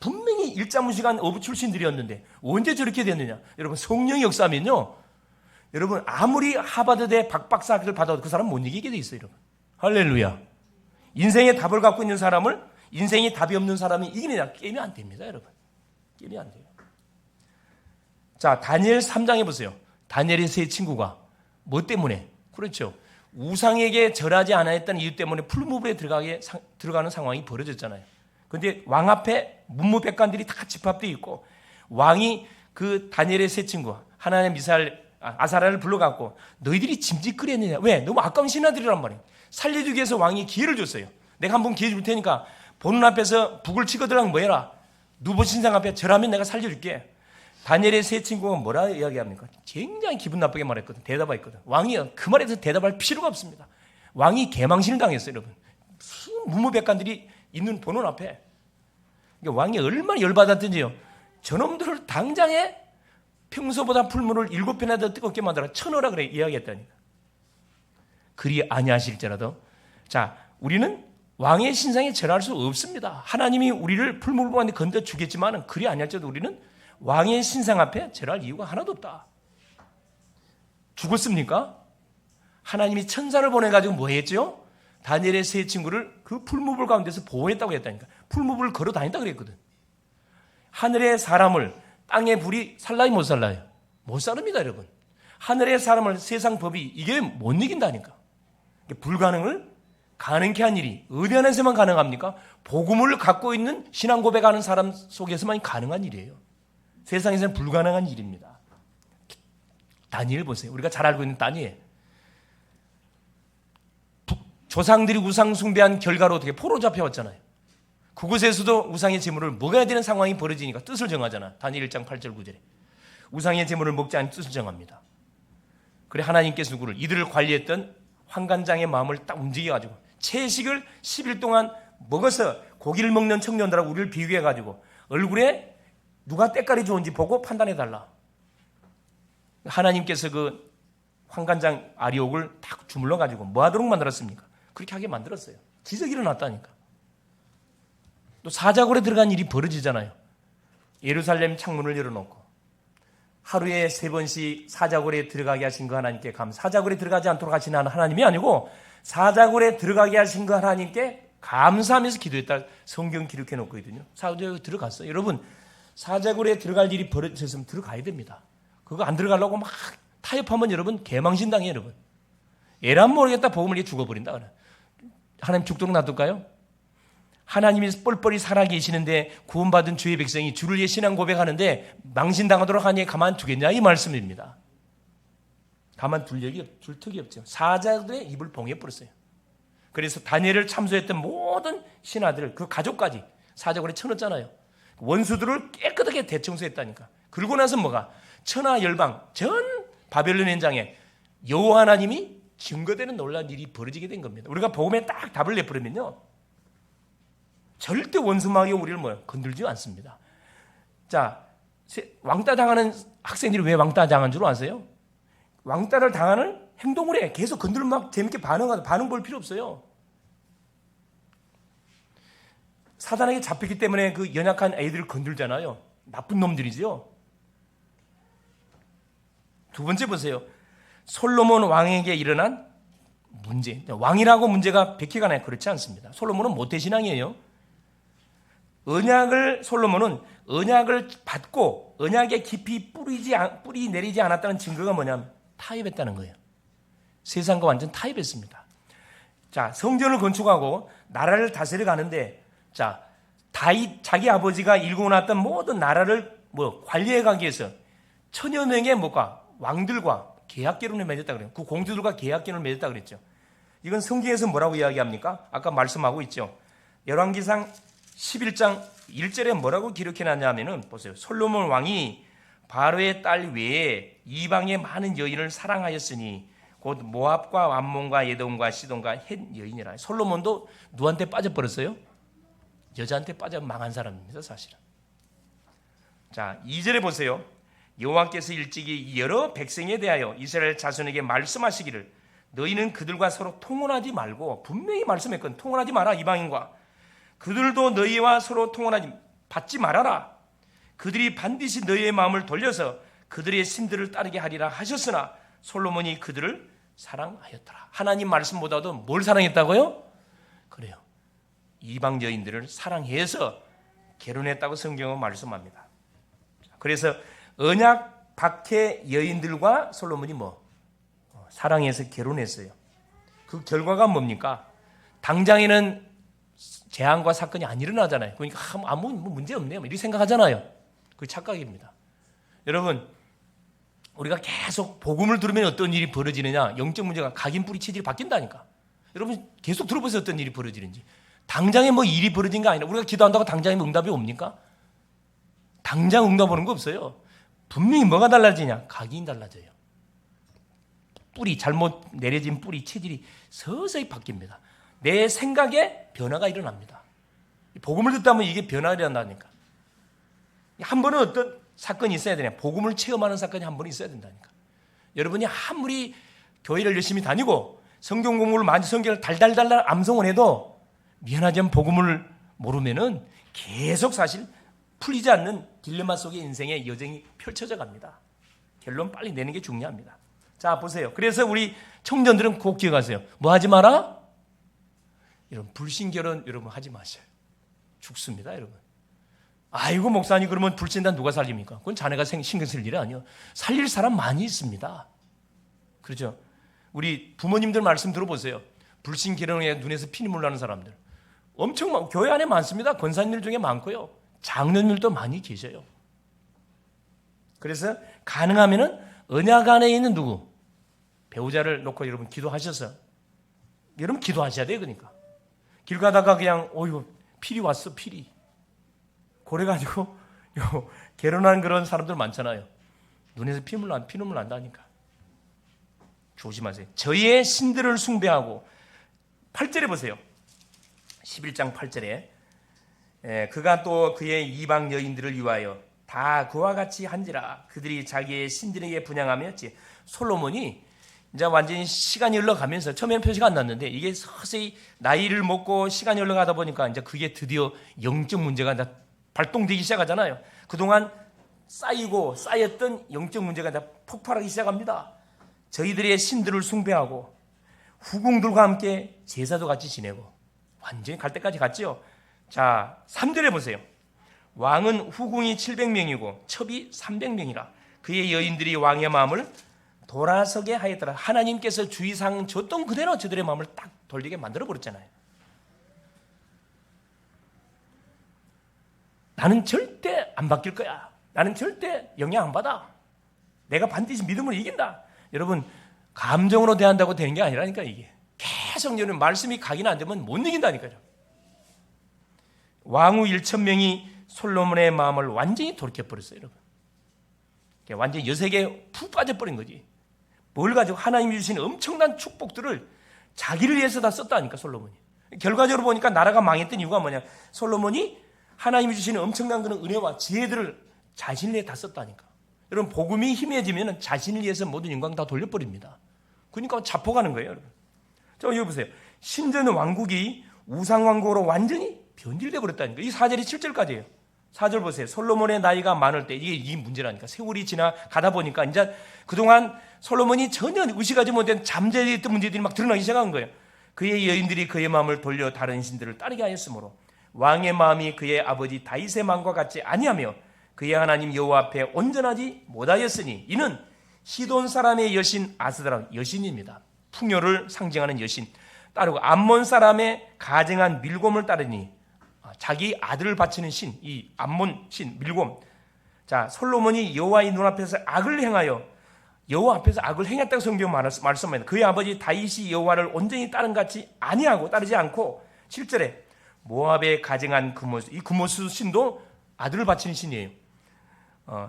분명히 일자무시간 어부 출신들이었는데 언제 저렇게 됐느냐. 여러분 성령의 역사면요, 여러분 아무리 하버드대 박박사학위를 받아도 그 사람 못 이기게 돼 있어요. 여러분 할렐루야. 인생의 답을 갖고 있는 사람을 인생에 답이 없는 사람이 이기느냐. 게임이 안 됩니다. 여러분 게임이 안 돼요. 자, 다니엘 3장에 보세요. 다니엘의 세 친구가 뭐 때문에? 그렇죠, 우상에게 절하지 않아 했던 이유 때문에 풀무불에 들어가는 상황이 벌어졌잖아요. 그런데 왕 앞에 문무백관들이 다 집합되어 있고, 왕이 그 다니엘의 세 친구 하나의 아사랴를 불러갖고 너희들이 짐짓거리했느냐. 왜? 너무 아까운 신하들이란 말이에요. 살려주기 위해서 왕이 기회를 줬어요. 내가 한번 기회 줄 테니까 보는 앞에서 북을 치거들랑 뭐해라. 누보 신상 앞에 절하면 내가 살려줄게. 다니엘의 세 친구가 뭐라 이야기합니까? 굉장히 기분 나쁘게 말했거든. 대답했거든. 왕이 그 말에 대해서 대답할 필요가 없습니다. 왕이 개망신을 당했어요. 여러분 문무백관들이 있는 보는 앞에. 그러니까 왕이 얼마나 열받았던지요. 저놈들을 당장에 평소보다 풀물을 7배나 더 뜨겁게 만들어 쳐넣으라 그래 이야기했다니까. 그리 아니하실지라도, 자, 우리는 왕의 신상에 절할 수 없습니다. 하나님이 우리를 풀물 가운데 건져 주겠지만 그리 아니할지라도 우리는 왕의 신상 앞에 절할 이유가 하나도 없다. 죽었습니까? 하나님이 천사를 보내가지고 뭐 했죠? 다니엘의 세 친구를 그 풀무불 가운데서 보호했다고 했다니까. 풀무불을 걸어 다닌다 그랬거든. 하늘의 사람을 땅의 불이 살라요, 못 살라요? 못 살릅니다, 여러분. 하늘의 사람을 세상 법이 이게 못 이긴다니까. 불가능을 가능케 한 일이 어디 안에서만 가능합니까? 복음을 갖고 있는 신앙 고백하는 사람 속에서만 가능한 일이에요. 세상에서는 불가능한 일입니다. 다니엘 보세요. 우리가 잘 알고 있는 다니엘. 조상들이 우상 숭배한 결과로 어떻게 포로 잡혀왔잖아요. 그곳에서도 우상의 제물을 먹어야 되는 상황이 벌어지니까 뜻을 정하잖아. 다니엘 1장 8절 9절에. 우상의 제물을 먹지 않는 뜻을 정합니다. 그래 하나님께서 누구를? 이들을 관리했던 환관장의 마음을 딱 움직여가지고 채식을 10일 동안 먹어서 고기를 먹는 청년들하고 우리를 비교해가지고 얼굴에 누가 때깔이 좋은지 보고 판단해달라. 하나님께서 그 환관장 아리옥을 딱 주물러가지고 뭐 하도록 만들었습니까? 그렇게 하게 만들었어요. 기적이 일어났다니까. 또 사자굴에 들어간 일이 벌어지잖아요. 예루살렘 창문을 열어놓고 하루에 3번씩 사자굴에 들어가게 하신 그 하나님께 사자굴에 들어가지 않도록 하시는 하나님이 아니고 사자굴에 들어가게 하신 그 하나님께 감사하면서 기도했다. 성경 기록해 놓고 있거든요. 사자굴에 들어갔어요. 여러분 사자굴에 들어갈 일이 벌어졌으면 들어가야 됩니다. 그거 안 들어가려고 막 타협하면 여러분 개망신당해요. 여러분 에란 모르겠다 복음을 이게 죽어버린다. 하나님 죽도록 놔둘까요? 하나님이 뻘뻘이 살아계시는데 구원받은 주의 백성이 주를 위해 신앙 고백하는데 망신당하도록 하니 가만두겠냐 이 말씀입니다. 가만둘 턱이 없죠. 사자들의 입을 봉해버렸어요. 그래서 다니엘을 참소했던 모든 신하들 그 가족까지 사자굴에 쳐넣었잖아요. 원수들을 깨끗하게 대청소했다니까. 그러고 나서 뭐가? 천하 열방 전 바벨론 현장에 여호와 하나님이 증거되는 놀라운 일이 벌어지게 된 겁니다. 우리가 복음에 딱 답을 내버리면요, 절대 원수마귀가 우리를 건들지 않습니다. 자, 왕따 당하는 학생들이 왜 왕따 당한 줄 아세요? 왕따를 당하는 행동을 해. 계속 건들면 막 재밌게 반응 볼 필요 없어요. 사단에게 잡혔기 때문에 그 연약한 애들을 건들잖아요. 나쁜 놈들이죠. 두 번째 보세요. 솔로몬 왕에게 일어난 문제. 왕이라고 문제가 백희가 나요? 그렇지 않습니다. 솔로몬은 모태신앙이에요. 솔로몬은 언약을 받고 언약에 깊이 뿌리 내리지 않았다는 증거가 뭐냐면 타협했다는 거예요. 세상과 완전 타협했습니다. 자, 성전을 건축하고 나라를 다스려 가는데, 자, 다윗 자기 아버지가 일궈놨던 모든 나라를 관리해 가기 위해서 천여 명의 왕들과 계약계론을 맺었다 그래요. 그 공주들과 계약계론을 맺었다 그랬죠. 이건 성경에서 뭐라고 이야기합니까? 아까 말씀하고 있죠. 열왕기상 11장 1절에 뭐라고 기록해놨냐면은 보세요. 솔로몬 왕이 바로의 딸 외에 이방의 많은 여인을 사랑하였으니 곧 모압과 암몬과 에돔과 시돈과 헷 여인이라. 솔로몬도 누구한테 빠져버렸어요? 여자한테 빠져 망한 사람입니다, 사실은. 자, 2절에 보세요. 여호와께서 일찍이 여러 백성에 대하여 이스라엘 자손에게 말씀하시기를 너희는 그들과 서로 통혼하지 말고, 분명히 말씀했거든. 통혼하지 마라, 이방인과. 그들도 너희와 서로 통혼하지 받지 말아라. 그들이 반드시 너희의 마음을 돌려서 그들의 신들을 따르게 하리라 하셨으나 솔로몬이 그들을 사랑하였더라. 하나님 말씀보다도 뭘 사랑했다고요? 그래요. 이방 여인들을 사랑해서 결혼했다고 성경은 말씀합니다. 그래서 언약 박해 여인들과 솔로몬이 사랑해서 결혼했어요. 그 결과가 뭡니까? 당장에는 재앙과 사건이 안 일어나잖아요. 그러니까 아무 문제 없네요. 이렇게 생각하잖아요. 그게 착각입니다. 여러분, 우리가 계속 복음을 들으면 어떤 일이 벌어지느냐? 영적 문제가 각인 뿌리 체질이 바뀐다니까. 여러분 계속 들어보세요. 어떤 일이 벌어지는지. 당장에 일이 벌어진 게 아니라 우리가 기도한다고 당장에 응답이 옵니까? 당장 응답 오는 거 없어요. 분명히 뭐가 달라지냐? 각인이 달라져요. 뿌리, 잘못 내려진 뿌리 체질이 서서히 바뀝니다. 내 생각에 변화가 일어납니다. 복음을 듣다 보면 이게 변화가 일어난다니까. 한 번은 어떤 사건이 있어야 되냐? 복음을 체험하는 사건이 한 번 있어야 된다니까. 여러분이 아무리 교회를 열심히 다니고 성경 공부를 많이 성경을 달달달달 암송을 해도 미안하지만 복음을 모르면은 계속 사실 풀리지 않는 딜레마 속의 인생의 여정이 펼쳐져 갑니다. 결론 빨리 내는 게 중요합니다. 자, 보세요. 그래서 우리 청년들은 꼭 기억하세요. 뭐 하지 마라? 여러분, 불신결혼 여러분 하지 마세요. 죽습니다, 여러분. 아이고, 목사님, 그러면 불신단 누가 살립니까? 그건 자네가 신경 쓸 일이 아니에요. 살릴 사람 많이 있습니다. 그렇죠? 우리 부모님들 말씀 들어보세요. 불신 결혼에 눈에서 피눈물 나는 사람들 엄청 교회 안에 많습니다. 권사님들 중에 많고요. 장로님들도 많이 계셔요. 그래서 가능하면은 언약 안에 있는 누구? 배우자를 놓고 여러분 기도하셔서, 여러분 기도하셔야 돼요. 그러니까 길 가다가 그냥 필이 왔어, 필이. 그래가지고 결혼한 그런 사람들 많잖아요. 눈에서 피눈물 난다니까. 조심하세요. 저희의 신들을 숭배하고, 8절에 보세요. 11장 8절에 그가 또 그의 이방 여인들을 위하여 다 그와 같이 한지라. 그들이 자기의 신들에게 분향하였지. 솔로몬이 이제 완전히 시간이 흘러가면서, 처음에는 표시가 안 났는데 이게 서서히 나이를 먹고 시간이 흘러가다 보니까 이제 그게 드디어 영적 문제가 이제 발동되기 시작하잖아요. 그동안 쌓였던 영적 문제가 이제 폭발하기 시작합니다. 저희들의 신들을 숭배하고 후궁들과 함께 제사도 같이 지내고 완전히 갈 때까지 갔죠. 자, 3절에 보세요. 왕은 후궁이 700명이고 첩이 300명이라. 그의 여인들이 왕의 마음을 돌아서게 하였더라. 하나님께서 주의사항 줬던 그대로 저들의 마음을 딱 돌리게 만들어버렸잖아요. 나는 절대 안 바뀔 거야. 나는 절대 영향 안 받아. 내가 반드시 믿음으로 이긴다. 여러분, 감정으로 대한다고 되는 게 아니라니까. 이게 계속 여러분 말씀이 각인 안 되면 못 이긴다니까요. 왕후 1,000명이 솔로몬의 마음을 완전히 돌이켜버렸어요. 여러분, 완전히 여색에 푹 빠져버린 거지. 뭘 가지고 하나님이 주신 엄청난 축복들을 자기를 위해서 다 썼다니까, 솔로몬이. 결과적으로 보니까 나라가 망했던 이유가 뭐냐, 솔로몬이 하나님이 주시는 엄청난 그런 은혜와 지혜들을 자신을 위해 다 썼다니까. 여러분, 복음이 희미해지면 자신을 위해서 모든 영광 다 돌려버립니다. 그러니까 자포가는 거예요, 여러분. 자, 여기 보세요. 신전 왕국이 우상 왕국으로 완전히 변질돼 버렸다니까. 이 4절이 7절까지예요. 4절 보세요. 솔로몬의 나이가 많을 때, 이게 문제라니까. 세월이 지나가다 보니까 이제 그동안 솔로몬이 전혀 의식하지 못한 잠재되어 있던 문제들이 막 드러나기 시작한 거예요. 그의 여인들이 그의 마음을 돌려 다른 신들을 따르게 하였으므로 왕의 마음이 그의 아버지 다윗의 마음과 같지 아니하며 그의 하나님 여호와 앞에 온전하지 못하였으니 이는 시돈 사람의 여신 아스다라, 여신입니다. 풍요를 상징하는 여신 따르고 암몬 사람의 가증한 밀곰을 따르니, 자기 아들을 바치는 신, 이 암몬 신 밀곰. 자, 솔로몬이 여호와의 눈앞에서 악을 행하여 여호와 앞에서 악을 행했다고 성경 말씀합니다. 그의 아버지 다윗이 여호와를 온전히 따른 같이 아니하고 따르지 않고, 7절에 모압에 가증한 그모스, 이 그모스 신도 아들을 바치는 신이에요.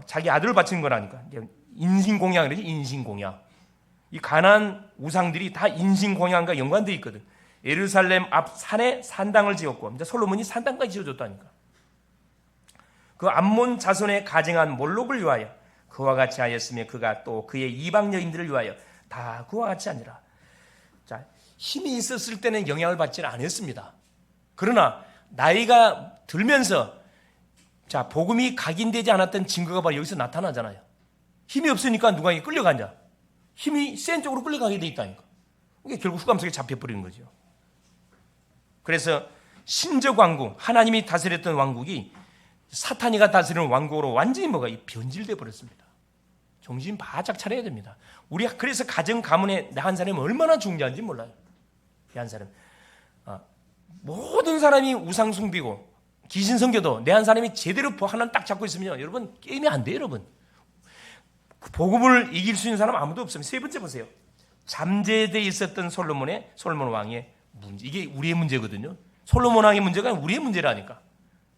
자기 아들을 바치는 거라니까. 인신공양 그러지, 인신공양. 이 가나안 우상들이 다 인신공양과 연관되어 있거든. 예루살렘 앞 산에 산당을 지었고, 이제 솔로몬이 산당까지 지어줬다니까. 그 암몬 자손의 가증한 몰록을 위하여 그와 같이 하였으며 그가 또 그의 이방 여인들을 위하여 다 그와 같이 하니라. 자, 힘이 있었을 때는 영향을 받지는 않았습니다. 그러나 나이가 들면서, 자, 복음이 각인되지 않았던 증거가 바로 여기서 나타나잖아요. 힘이 없으니까 누가 끌려가냐? 힘이 센 쪽으로 끌려가게 돼 있다니까. 이게 결국 흑암 속에 잡혀버리는 거죠. 그래서 신적 왕국, 하나님이 다스렸던 왕국이 사탄이가 다스리는 왕국으로 완전히 변질돼 버렸습니다. 정신 바짝 차려야 됩니다. 우리 그래서 가정 가문에 내 한 사람이 얼마나 중요한지 몰라요. 한 사람, 모든 사람이 우상 숭배고 귀신 섬겨도 내 한 사람이 제대로 하나는 딱 잡고 있으면 여러분 게임이 안 돼요, 여러분. 복음을 이길 수 있는 사람 아무도 없습니다. 세 번째 보세요. 잠재되어 있었던 솔로몬 왕의 문제. 이게 우리의 문제거든요. 솔로몬 왕의 문제가 우리의 문제라니까.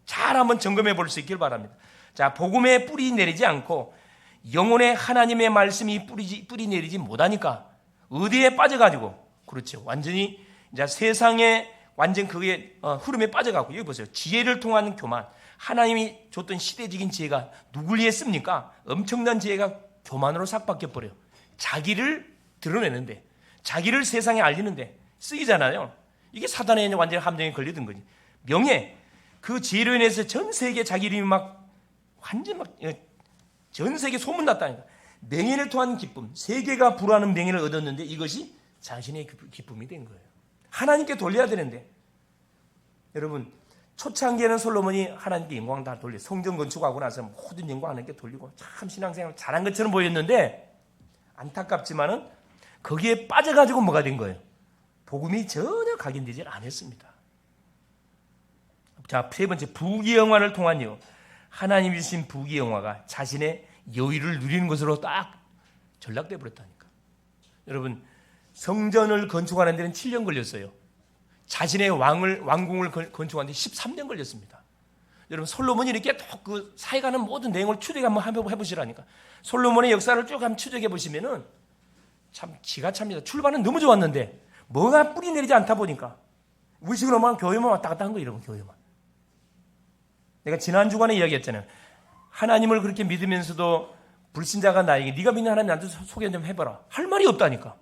잘 한번 점검해 볼 수 있길 바랍니다. 자, 복음에 뿌리 내리지 않고 영혼의 하나님의 말씀이 뿌리 내리지 못하니까 의대에 빠져가지고, 그렇죠. 완전히 이제 세상에 완전 그게 흐름에 빠져가고, 여기 보세요. 지혜를 통한 교만. 하나님이 줬던 시대적인 지혜가 누굴 위해 씁니까? 엄청난 지혜가 교만으로 싹 바뀌어버려요. 자기를 드러내는데, 자기를 세상에 알리는데 쓰이잖아요. 이게 사단의 완전 함정에 걸리던 거지. 명예, 그 지혜로 인해서 전 세계 자기 이름이 완전 전 세계 소문났다니까. 명예를 통한 기쁨, 세계가 불하는 명예를 얻었는데 이것이 자신의 기쁨이 된 거예요. 하나님께 돌려야 되는데, 여러분, 초창기에는 솔로몬이 하나님께 영광 다 돌려, 성전 건축하고 나서 모든 영광 하나님께 돌리고 참 신앙생활 잘한 것처럼 보였는데, 안타깝지만은 거기에 빠져가지고 뭐가 된 거예요? 복음이 전혀 각인되지 않았습니다. 자, 세 번째, 부귀영화를 통한 이유. 하나님이 주신 부귀영화가 자신의 여유를 누리는 것으로 딱 전락돼 버렸다니까. 여러분, 성전을 건축하는 데는 7년 걸렸어요. 자신의 왕궁을 건축하는 데 13년 걸렸습니다. 여러분, 솔로몬이 이렇게 그 사해가는 모든 내용을 추적 한번 해보시라니까. 솔로몬의 역사를 쭉 한번 추적해 보시면은 참 기가 찹니다. 출발은 너무 좋았는데 뭐가 뿌리 내리지 않다 보니까 의식으로만 교회만 왔다 갔다 한 거예요, 여러분. 교회만. 내가 지난 주간에 이야기했잖아요. 하나님을 그렇게 믿으면서도 불신자가 나에게 네가 믿는 하나님 나한테 소개 좀 해봐라. 할 말이 없다니까.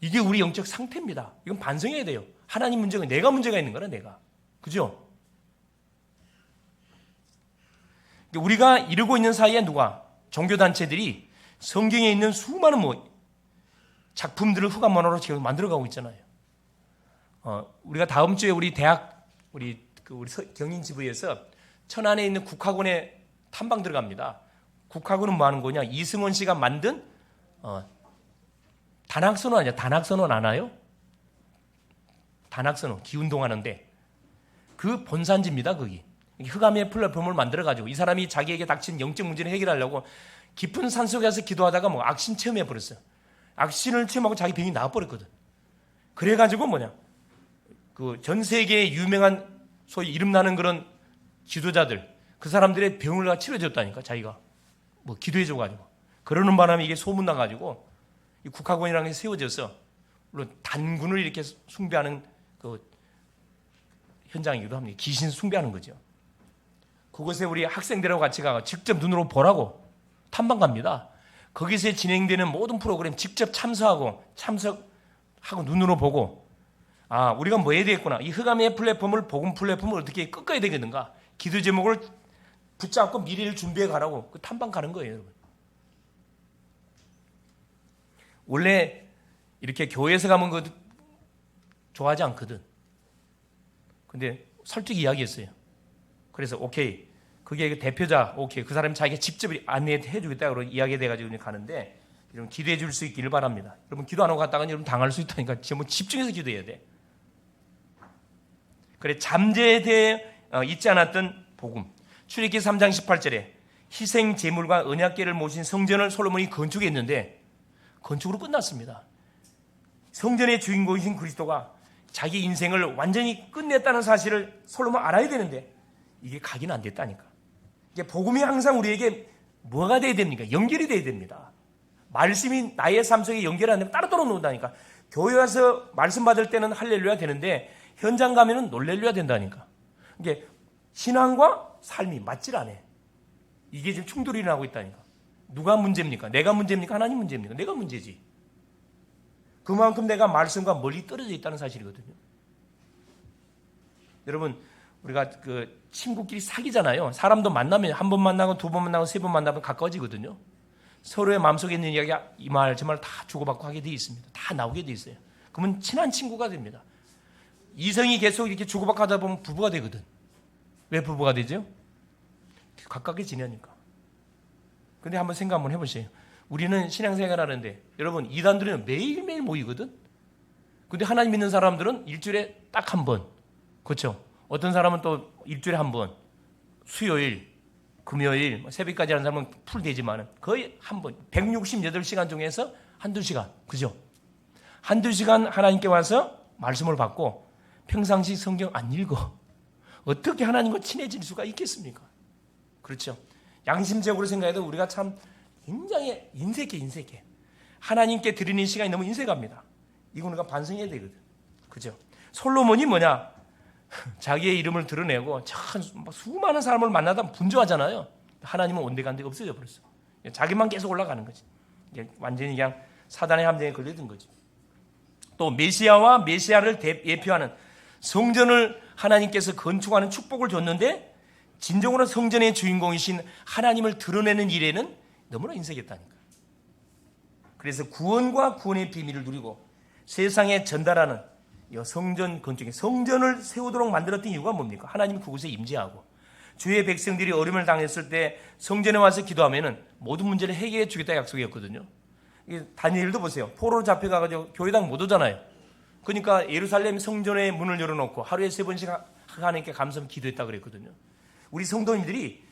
이게 우리 영적 상태입니다. 이건 반성해야 돼요. 하나님 문제가, 내가 문제가 있는 거라, 내가. 그죠? 우리가 이루고 있는 사이에 누가? 종교단체들이 성경에 있는 수많은 작품들을 흑암문화로 지금 만들어가고 있잖아요. 우리가 다음 주에 우리 대학, 우리 경인지부에서 천안에 있는 국학원에 탐방 들어갑니다. 국학원은 뭐 하는 거냐? 이승원 씨가 만든 단학선원 아니야? 단학선원 아나요? 단학선원, 기운동하는데 그 본산지입니다. 거기 흑암의 플랫폼을 만들어가지고 이 사람이 자기에게 닥친 영적 문제를 해결하려고 깊은 산속에서 기도하다가 악신 체험해 버렸어요. 악신을 체험하고 자기 병이 나와버렸거든. 그래가지고 그 전 세계에 유명한 소위 이름나는 그런 지도자들, 그 사람들의 병을 치료해줬다니까. 자기가 기도해줘가지고 그러는 바람에 이게 소문 나가지고 이 국학원이라는 게 세워져서 물론 단군을 이렇게 숭배하는 그 현장이기도 합니다. 귀신 숭배하는 거죠. 그곳에 우리 학생들하고 같이 가서 직접 눈으로 보라고 탐방 갑니다. 거기서 진행되는 모든 프로그램 직접 참석하고 눈으로 보고, 아, 우리가 뭐 해야 되겠구나. 이 흑암의 플랫폼을, 복음 플랫폼을 어떻게 꺾어야 되겠는가. 기도 제목을 붙잡고 미래를 준비해 가라고 그 탐방 가는 거예요, 여러분. 원래 이렇게 교회에서 가면 그 좋아하지 않거든. 근데 설득 이야기했어요. 그래서 오케이, 그게 그 대표자, 오케이, 그 사람이 자기가 직접 안내해 주겠다고 이야기돼가지고 가는데, 여러분 기도해 줄 수 있기를 바랍니다. 여러분 기도 안 하고 갔다가 여러분 당할 수 있다니까 전부 집중해서 기도해야 돼. 그래, 잠재되어 있지 않았던 복음. 출애굽기 3장 18절에 희생 제물과 언약궤를 모신 성전을 솔로몬이 건축했는데 건축으로 끝났습니다. 성전의 주인공이신 그리스도가 자기 인생을 완전히 끝냈다는 사실을 솔로몬 알아야 되는데 이게 각인 안 됐다니까. 이게 복음이 항상 우리에게 뭐가 돼야 됩니까? 연결이 돼야 됩니다. 말씀이 나의 삶 속에 연결이 안 되면 따로따로 놓는다니까. 교회 와서 말씀 받을 때는 할렐루야 되는데 현장 가면은 놀렐루야 된다니까. 이게 신앙과 삶이 맞질 않아. 이게 지금 충돌이 일어나고 있다니까. 누가 문제입니까? 내가 문제입니까? 하나님 문제입니까? 내가 문제지. 그만큼 내가 말씀과 멀리 떨어져 있다는 사실이거든요. 여러분, 우리가 그 친구끼리 사귀잖아요. 사람도 만나면 한 번 만나고 두 번 만나고 세 번 만나면 가까워지거든요. 서로의 마음속에 있는 이야기가 이 말 저 말 다 주고받고 하게 돼 있습니다. 다 나오게 돼 있어요. 그러면 친한 친구가 됩니다. 이성이 계속 이렇게 주고받고 하다 보면 부부가 되거든. 왜 부부가 되죠? 가깝게 지내니까. 근데 한번 생각 한번 해보세요. 우리는 신앙생활 하는데 여러분 이단들은 매일매일 모이거든. 근데 하나님 믿는 사람들은 일주일에 딱 한 번. 그렇죠? 어떤 사람은 또 일주일에 한 번. 수요일, 금요일, 새벽까지 하는 사람은 풀되지만 거의 한 번. 168시간 중에서 한두 시간. 그죠? 한두 시간 하나님께 와서 말씀을 받고 평상시 성경 안 읽어. 어떻게 하나님과 친해질 수가 있겠습니까? 그렇죠? 양심적으로 생각해도 우리가 참 굉장히 인색해. 하나님께 드리는 시간이 너무 인색합니다. 이건 우리가 반성해야 되거든. 그죠? 솔로몬이 뭐냐? 자기의 이름을 드러내고 수많은 사람을 만나다 분주하잖아요. 하나님은 온데간데 없어져 버렸어. 자기만 계속 올라가는 거지. 완전히 그냥 사단의 함정에 걸려든 거지. 또 메시아와 메시아를 예표하는 성전을 하나님께서 건축하는 축복을 줬는데 진정으로 성전의 주인공이신 하나님을 드러내는 일에는 너무나 인색했다니까. 그래서 구원과 구원의 비밀을 누리고 세상에 전달하는 성전 건축에 성전을 세우도록 만들었던 이유가 뭡니까? 하나님이 그곳에 임재하고 주의 백성들이 어려움을 당했을 때 성전에 와서 기도하면은 모든 문제를 해결해 주겠다 약속이었거든요. 다니엘도 보세요. 포로로 잡혀가지고 교회당 못 오잖아요. 그러니까 예루살렘 성전의 문을 열어놓고 하루에 3번씩 하나님께 감사하며 기도했다 그랬거든요. 우리 성도님들이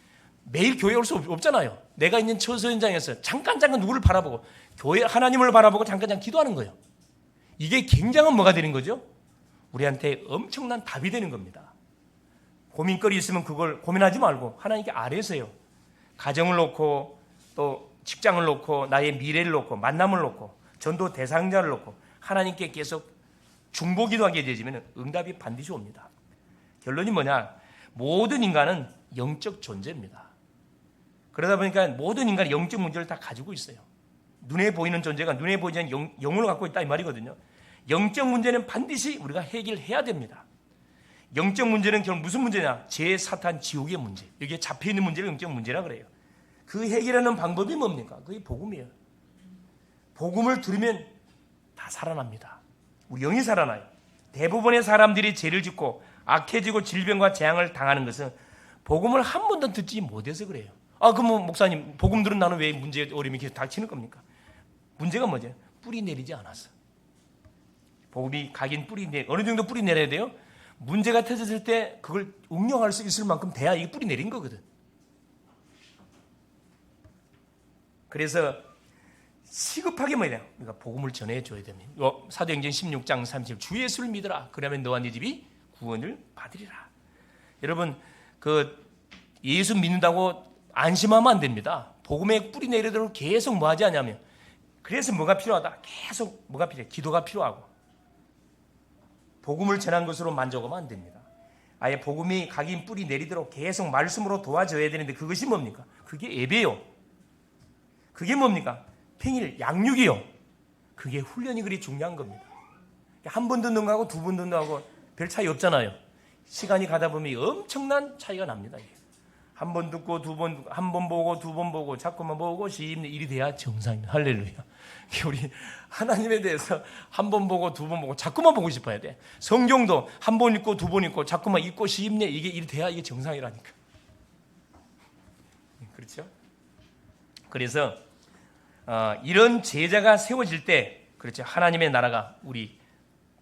매일 교회 올 수 없잖아요. 내가 있는 처소 현장에서 잠깐 누구를 바라보고 교회 하나님을 바라보고 잠깐 기도하는 거예요. 이게 굉장한 뭐가 되는 거죠? 우리한테 엄청난 답이 되는 겁니다. 고민거리 있으면 그걸 고민하지 말고 하나님께 아뢰세요. 가정을 놓고 또 직장을 놓고 나의 미래를 놓고 만남을 놓고 전도 대상자를 놓고 하나님께 계속 중보기도하게 되지면 응답이 반드시 옵니다. 결론이 뭐냐? 모든 인간은 영적 존재입니다. 그러다 보니까 모든 인간이 영적 문제를 다 가지고 있어요. 눈에 보이는 존재가 눈에 보이지 않는 영혼을 갖고 있다 이 말이거든요. 영적 문제는 반드시 우리가 해결해야 됩니다. 영적 문제는 결국 무슨 문제냐? 죄, 사탄, 지옥의 문제. 여기에 잡혀있는 문제를 영적 문제라 그래요. 그 해결하는 방법이 뭡니까? 그게 복음이에요. 복음을 들으면 다 살아납니다. 우리 영이 살아나요. 대부분의 사람들이 죄를 짓고 악해지고 질병과 재앙을 당하는 것은 복음을 한 번도 듣지 못해서 그래요. 그럼 목사님 복음 들은 나는 왜 문제 어려움이 계속 닥치는 겁니까? 문제가 뭐죠? 뿌리 내리지 않았어. 복음이 각인 어느 정도 뿌리 내려야 돼요? 문제가 터졌을 때 그걸 응용할 수 있을 만큼 돼야 이게 뿌리 내린 거거든. 그래서 시급하게 뭐냐? 우리가 복음을 전해줘야 됩니다. 사도행전 16장 30절 주 예수를 믿으라. 그러면 너와 네 집이 구원을 받으리라. 여러분 그 예수 믿는다고 안심하면 안 됩니다. 복음의 뿌리 내리도록 계속 뭐 하지 않냐면, 그래서 뭐가 필요하다? 계속 뭐가 필요해? 기도가 필요하고, 복음을 전한 것으로 만족하면 안 됩니다. 아예 복음이 각인 뿌리 내리도록 계속 말씀으로 도와줘야 되는데, 그것이 뭡니까? 그게 예배요. 그게 뭡니까? 평일 양육이요. 그게 훈련이 그리 중요한 겁니다. 한 번 듣는 거하고 두 번 듣는 거하고 별 차이 없잖아요. 시간이 가다 보면 엄청난 차이가 납니다. 한 번 듣고 두 번, 한 번 보고 두 번 보고 자꾸만 보고 일이 돼야 정상입니다. 할렐루야. 우리 하나님에 대해서 한 번 보고 두 번 보고 자꾸만 보고 싶어야 돼. 성경도 한 번 읽고 두 번 읽고 자꾸만 읽고 시입내, 이게 일이 돼야 이게 정상이라니까. 그렇죠? 그래서 이런 제자가 세워질 때, 그렇죠, 하나님의 나라가 우리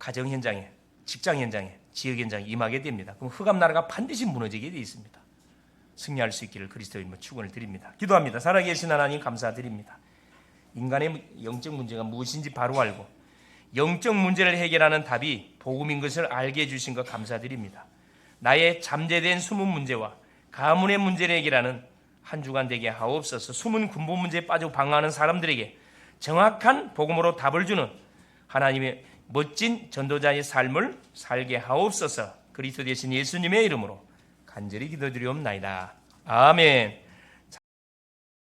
가정 현장에, 직장 현장에, 지역 현장에 임하게 됩니다. 그럼 흑암 나라가 반드시 무너지게 되어 있습니다. 승리할 수 있기를 그리스도의 이름으로 축원을 드립니다. 기도합니다. 살아계신 하나님 감사드립니다. 인간의 영적 문제가 무엇인지 바로 알고 영적 문제를 해결하는 답이 복음인 것을 알게 해주신 것 감사드립니다. 나의 잠재된 숨은 문제와 가문의 문제를 해결하는 한 주간 되게 하옵소서. 숨은 근본 문제에 빠지고 방황하는 사람들에게 정확한 복음으로 답을 주는 하나님의 멋진 전도자의 삶을 살게 하옵소서. 그리스도 되신 예수님의 이름으로 간절히 기도드리옵나이다. 아멘.